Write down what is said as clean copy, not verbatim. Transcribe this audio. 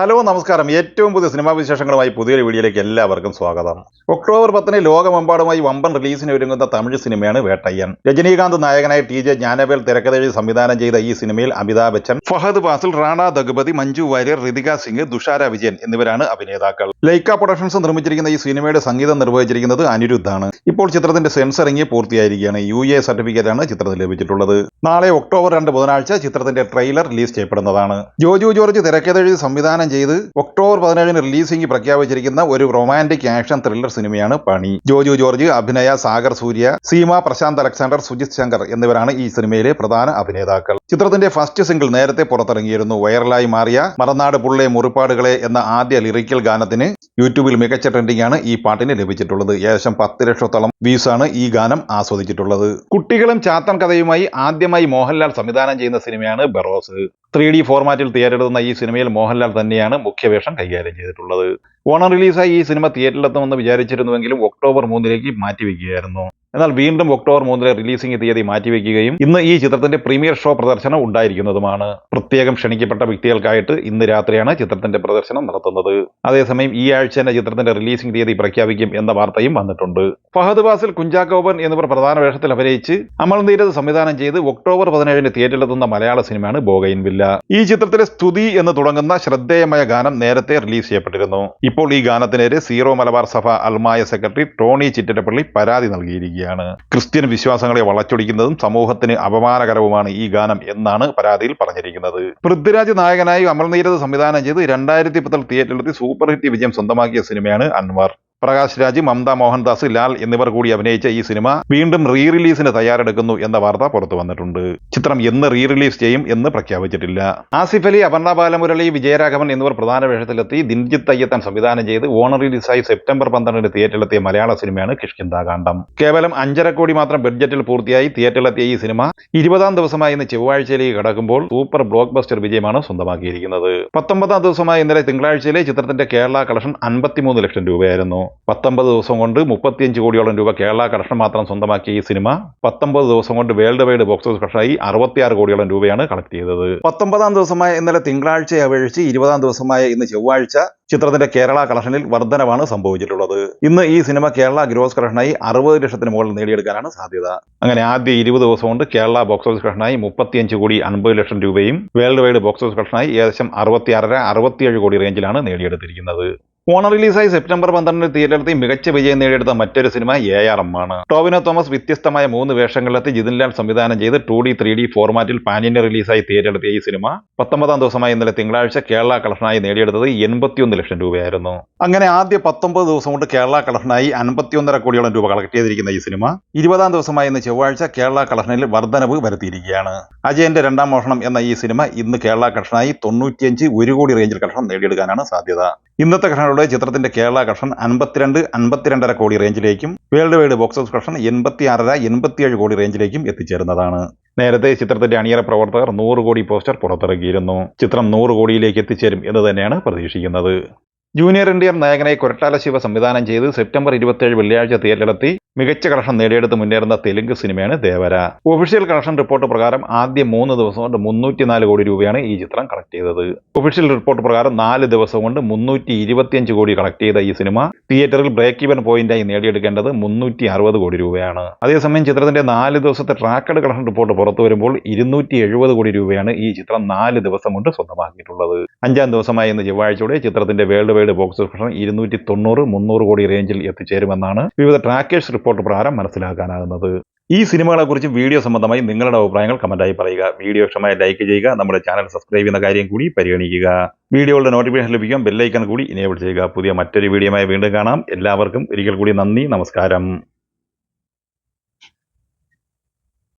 Hello നമസ്കാരം. ഏറ്റവും പുതിയ സിനിമാ വിശേഷങ്ങളുമായി പുതിയൊരു വീഡിയോയിലേക്ക് എല്ലാവർക്കും സ്വാഗതം. ഒക്ടോബർ 10 ലോകമെമ്പാടുമായി വമ്പൻ റിലീസിന് ഒരുങ്ങുന്ന തമിഴ് സിനിമയാണ് വേട്ടയ്യൻ. രജനീകാന്ത് നായകനായി TJ ജ്ഞാനവേൽ തിരക്കഥയിൽ സംവിധാനം ചെയ്ത ഈ സിനിമയിൽ അമിതാഭ് ബച്ചൻ, ഫഹദ് ഫാസിൽ, റാണ ദഗുപതി, മഞ്ജു വാര്യർ, ഋതിക സിംഗ്, തുഷാര വിജയൻ എന്നിവരാണ് അഭിനേതാക്കൾ. ലൈക്ക പ്രൊഡക്ഷൻസ് നിർമ്മിച്ചിരിക്കുന്ന ഈ സിനിമയുടെ സംഗീതം നിർവഹിച്ചിരിക്കുന്നത് അനിരുദ്ധാണ്. ഇപ്പോൾ ചിത്രത്തിന്റെ സെൻസറിംഗ് പൂർത്തിയായിരിക്കുകയാണ്. UA സർട്ടിഫിക്കറ്റാണ് ചിത്രത്തിന് ലഭിച്ചിട്ടുള്ളത്. നാളെ ഒക്ടോബർ 2 ബുധനാഴ്ച ചിത്രത്തിന്റെ ട്രെയിലർ റിലീസ് ചെയ്യപ്പെടുന്നതാണ്. ജോജു ജോർജ് തിരക്കഥയിൽ സംവിധാനം ചെയ്ത് ഒക്ടോബർ 17 റിലീസിംഗ് പ്രഖ്യാപിച്ചിരിക്കുന്ന ഒരു റൊമാന്റിക് ആക്ഷൻ ത്രില്ലർ സിനിമയാണ് പണി. ജോജു ജോർജ്, അഭിനയ, സാഗർ സൂര്യ, സീമ, പ്രശാന്ത് അലക്സാണ്ടർ, സുജിത് ശങ്കർ എന്നിവരാണ് ഈ സിനിമയിലെ പ്രധാന അഭിനേതാക്കൾ. ചിത്രത്തിന്റെ ഫസ്റ്റ് സിംഗിൾ നേരത്തെ പുറത്തിറങ്ങിയിരുന്നു. വൈറലായി മാറിയ മറനാട് പുള്ളേ മുറിപ്പാടുകളെ എന്ന ആദ്യ ലിറിക്കൽ ഗാനത്തിന് യൂട്യൂബിൽ മികച്ച ട്രെൻഡിംഗ് ആണ് ഈ പാട്ടിന് ലഭിച്ചിട്ടുള്ളത്. ഏകദേശം 10 ലക്ഷത്തോളം വ്യൂസ് ആണ് ഈ ഗാനം ആസ്വദിച്ചിട്ടുള്ളത്. കുട്ടികളും ചാത്തൻ കഥയുമായി ആദ്യമായി മോഹൻലാൽ സംവിധാനം ചെയ്യുന്ന സിനിമയാണ് ബറോസ്. 3D ഫോർമാറ്റിൽ തിയേറ്ററെത്തുന്ന ഈ സിനിമയിൽ മോഹൻലാൽ തന്നെയാണ് മുഖ്യവേഷം കൈകാര്യം ചെയ്തിട്ടുള്ളത്. ഓണം റിലീസായി ഈ സിനിമ തിയേറ്ററിലെത്തുമെന്ന് വിചാരിച്ചിരുന്നുവെങ്കിലും ഒക്ടോബർ 3 മാറ്റിവെക്കുകയായിരുന്നു. എന്നാൽ വീണ്ടും ഒക്ടോബർ 3 റിലീസിംഗ് തീയതി മാറ്റിവെക്കുകയും ഇന്ന് ഈ ചിത്രത്തിന്റെ പ്രീമിയർ ഷോ പ്രദർശനം ഉണ്ടായിരിക്കുന്നതുമാണ്. പ്രത്യേകം ക്ഷണിക്കപ്പെട്ട വ്യക്തികൾക്കായിട്ട് ഇന്ന് രാത്രിയാണ് ചിത്രത്തിന്റെ പ്രദർശനം നടത്തുന്നത്. അതേസമയം ഈ ആഴ്ച തന്നെ ചിത്രത്തിന്റെ റിലീസിംഗ് തീയതി പ്രഖ്യാപിക്കും എന്ന വാർത്തയും വന്നിട്ടുണ്ട്. ഫഹദ് ഫാസിൽ, കുഞ്ചാക്കോബൻ എന്നിവർ പ്രധാന വേഷത്തിൽ അഭിനയിച്ച് അമൽ നീരദ് സംവിധാനം ചെയ്ത് ഒക്ടോബർ 17 തിയേറ്ററിലെത്തുന്ന മലയാള സിനിമയാണ് ബോഗൈൻവില്ല. ഈ ചിത്രത്തിലെ സ്തുതി എന്ന് തുടങ്ങുന്ന ശ്രദ്ധേയമായ ഗാനം നേരത്തെ റിലീസ് ചെയ്യപ്പെട്ടിരുന്നു. ഇപ്പോൾ ഈ ഗാനത്തിനെതിരെ സീറോ മലബാർ സഭ അൽമായ സെക്രട്ടറി ടോണി ചിറ്റരപ്പള്ളി പരാതി നൽകിയിരിക്കുകയാണ്. ക്രിസ്ത്യൻ വിശ്വാസങ്ങളെ വളച്ചൊടിക്കുന്നതും സമൂഹത്തിന് അപമാനകരവുമാണ് ഈ ഗാനം എന്നാണ് പരാതിയിൽ പറഞ്ഞിരിക്കുന്നത്. പൃഥ്വിരാജ് നായകനായി അമൽ നീരദ് സംവിധാനം ചെയ്ത് 2010 തിയേറ്ററിലെത്തി സൂപ്പർ ഹിറ്റ് വിജയം സ്വന്തമാക്കിയ സിനിമയാണ് അൻവർ. പ്രകാശ് രാജ്, മമത മോഹൻദാസ്, ലാൽ എന്നിവർ കൂടി അഭിനയിച്ച ഈ സിനിമ വീണ്ടും റീ റിലീസിന് തയ്യാറെടുക്കുന്നു എന്ന വാർത്ത പുറത്തു വന്നിട്ടുണ്ട്. ചിത്രം എന്ന് റീ റിലീസ് ചെയ്യും എന്ന് പ്രഖ്യാപിച്ചിട്ടില്ല. ആസിഫ് അലി, അപർണ ബാലമുരളി, വിജയരാഘവൻ എന്നിവർ പ്രധാന വേഷത്തിലെത്തി ദിൻജിത്ത് അയ്യത്താൻ സംവിധാനം ചെയ്ത് ഓണം റിലീസായി സെപ്റ്റംബർ 12 തിയേറ്ററിലെത്തിയ മലയാള സിനിമയാണ് കിഷ്കിന്ധാകാന്ഡം. കേവലം 5.5 കോടി മാത്രം ബഡ്ജറ്റിൽ പൂർത്തിയായി തിയേറ്ററിലെത്തിയ ഈ സിനിമ 20ാം ദിവസമായി ഇന്ന് ചൊവ്വാഴ്ചയിലേക്ക് കടക്കുമ്പോൾ സൂപ്പർ ബ്ലോക്ക് ബസ്റ്റർ വിജയമാണ് സ്വന്തമാക്കിയിരിക്കുന്നത്. 19ാം ദിവസമായ ഇന്നലെ തിങ്കളാഴ്ചയിലെ ചിത്രത്തിന്റെ കേരള കളക്ഷൻ 53 ലക്ഷം രൂപയായിരുന്നു. 19 ദിവസം കൊണ്ട് 35 കോടിയോളം രൂപ കേരള കളക്ഷൻ മാത്രം സ്വന്തമാക്കിയ ഈ സിനിമ 19 ദിവസം കൊണ്ട് വേൾഡ് വൈഡ് ബോക്സ് ഓഫീസ് കളക്ഷനായി 66 കോടിയോളം രൂപയാണ് കളക്ട് ചെയ്തത്. 19ാം ദിവസമായ ഇന്നലെ തിങ്കളാഴ്ചയെ അപേക്ഷിച്ച് 20ാം ദിവസമായ ഇന്ന് ചൊവ്വാഴ്ച ചിത്രത്തിന്റെ കേരള കളക്ഷനിൽ വർധനവാണ് സംഭവിച്ചിട്ടുള്ളത്. ഇന്ന് ഈ സിനിമ കേരള ഗ്രോസ് കളക്ഷനായി 60 ലക്ഷത്തിന് മുകളിൽ നേടിയെടുക്കാനാണ് സാധ്യത. അങ്ങനെ ആദ്യ 20 ദിവസം കൊണ്ട് കേരള ബോക്സ് ഓഫീസ് കളക്ഷനായി 35 കോടി 50 ലക്ഷം രൂപയും വേൾഡ് വൈഡ് ബോക്സ് ഓഫീസ് കളക്ഷനായി ഏകദേശം 67 കോടി റേഞ്ചിലാണ് നേടിയെടുത്തിരിക്കുന്നത്. ഓണം റിലീസായി സെപ്റ്റംബർ 12 തിയേറ്ററിലെത്തി മികച്ച വിജയം നേടിയെടുത്ത മറ്റൊരു സിനിമ ARM ആണ്. ടോവിനോ തോമസ് വ്യത്യസ്തമായ 3 വേഷങ്ങളിലെത്തി ജിതിൻലാൽ സംവിധാനം ചെയ്ത് 2D 3D ഫോർമാറ്റിൽ പാൻ ഇന്ത്യ റിലീസായി തിയേറ്ററിലെത്തിയ ഈ സിനിമ 19ാം ദിവസമായി ഇന്നലെ തിങ്കളാഴ്ച കേരള കളക്ഷനായി നേടിയെടുത്തത് 81 ലക്ഷം രൂപയായിരുന്നു. അങ്ങനെ ആദ്യ 19 ദിവസം കൊണ്ട് കേരള കളക്ഷനായി 51.5 കോടിയോളം രൂപ കളക്ട് ചെയ്തിരിക്കുന്ന ഈ സിനിമ 20ാം ദിവസമായി ഇന്ന് ചൊവ്വാഴ്ച കേരള കളക്ഷനിൽ വർധനവ് വരുത്തിയിരിക്കുകയാണ്. അജയന്റെ രണ്ടാം മോഷണം എന്ന ഈ സിനിമ ഇന്ന് കേരള കളക്ഷനായി 1 കോടി റേഞ്ചിൽ കളക്ഷൻ നേടിയെടുക്കാനാണ് സാധ്യത. ഇന്നത്തെ കളക്ഷനോടെ ചിത്രത്തിന്റെ കേരള കളക്ഷൻ 52.5 കോടി റേഞ്ചിലേക്കും world wide box office collection 87 crore റേഞ്ചിലേക്കും എത്തിച്ചേരുന്നതാണ്. നേരത്തെ ചിത്രത്തിന്റെ അണിയറ പ്രവർത്തകർ 100 കോടി പോസ്റ്റർ പുറത്തിറക്കിയിരുന്നു. ചിത്രം 100 കോടിയിലേക്ക് എത്തിച്ചേരും എന്ന് തന്നെയാണ് പ്രതീക്ഷിക്കുന്നത്. ജൂനിയർ NTR നായകനായി കൊരട്ടാല ശിവ സംവിധാനം ചെയ്ത് സെപ്റ്റംബർ 27 വെള്ളിയാഴ്ച തിയേറ്ററിലെത്തി മികച്ച കളക്ഷൻ നേടിയെടുത്ത് മുന്നേറുന്ന തെലുങ്ക് സിനിമയാണ് ദേവര. ഒഫീഷ്യൽ കളക്ഷൻ റിപ്പോർട്ട് പ്രകാരം ആദ്യ 3 ദിവസം കൊണ്ട് 304 കോടി രൂപയാണ് ഈ ചിത്രം കളക്ട് ചെയ്തത്. ഒഫീഷ്യൽ റിപ്പോർട്ട് പ്രകാരം 4 ദിവസം കൊണ്ട് 325 കോടി കളക്ട് ചെയ്ത ഈ സിനിമ തിയേറ്ററിൽ ബ്രേക്ക് ഈവൻ പോയിന്റായി നേടിയെടുക്കേണ്ടത് 360 കോടി രൂപയാണ്. അതേസമയം ചിത്രത്തിന്റെ 4 ദിവസത്തെ ട്രാക്കഡ് കളക്ഷൻ റിപ്പോർട്ട് പുറത്തു വരുമ്പോൾ 270 കോടി രൂപയാണ് ഈ ചിത്രം 4 ദിവസം കൊണ്ട് സ്വന്തമാക്കിയിട്ടുള്ളത്. 5ാം ദിവസമായ ഇന്ന് ചൊവ്വാഴ്ചയോടെ ചിത്രത്തിന്റെ world wide box office collection 290-300 കോടി റേഞ്ചിൽ എത്തിച്ചേരുമെന്നാണ് വിവിധ ട്രാക്കേഴ്സ് റിപ്പോർട്ട് പ്രകാരം മനസ്സിലാക്കാനാകുന്നത്. ഈ സിനിമകളെക്കുറിച്ച് വീഡിയോ സംബന്ധമായി നിങ്ങളുടെ അഭിപ്രായങ്ങൾ കമന്റായി പറയുക. വീഡിയോ ഇഷ്ടമായി ലൈക്ക് ചെയ്യുക. നമ്മുടെ ചാനൽ സബ്സ്ക്രൈബ് ചെയ്യുന്ന കാര്യം കൂടി പരിഗണിക്കുക. വീഡിയോകളുടെ നോട്ടിഫിക്കേഷൻ ലഭിക്കാൻ ബെല്ലൈക്കൺ കൂടി എനേബിൾ ചെയ്യുക. പുതിയ മറ്റൊരു വീഡിയോയുമായി വീണ്ടും കാണാം. എല്ലാവർക്കും ഒരിക്കൽ കൂടി നന്ദി, നമസ്കാരം.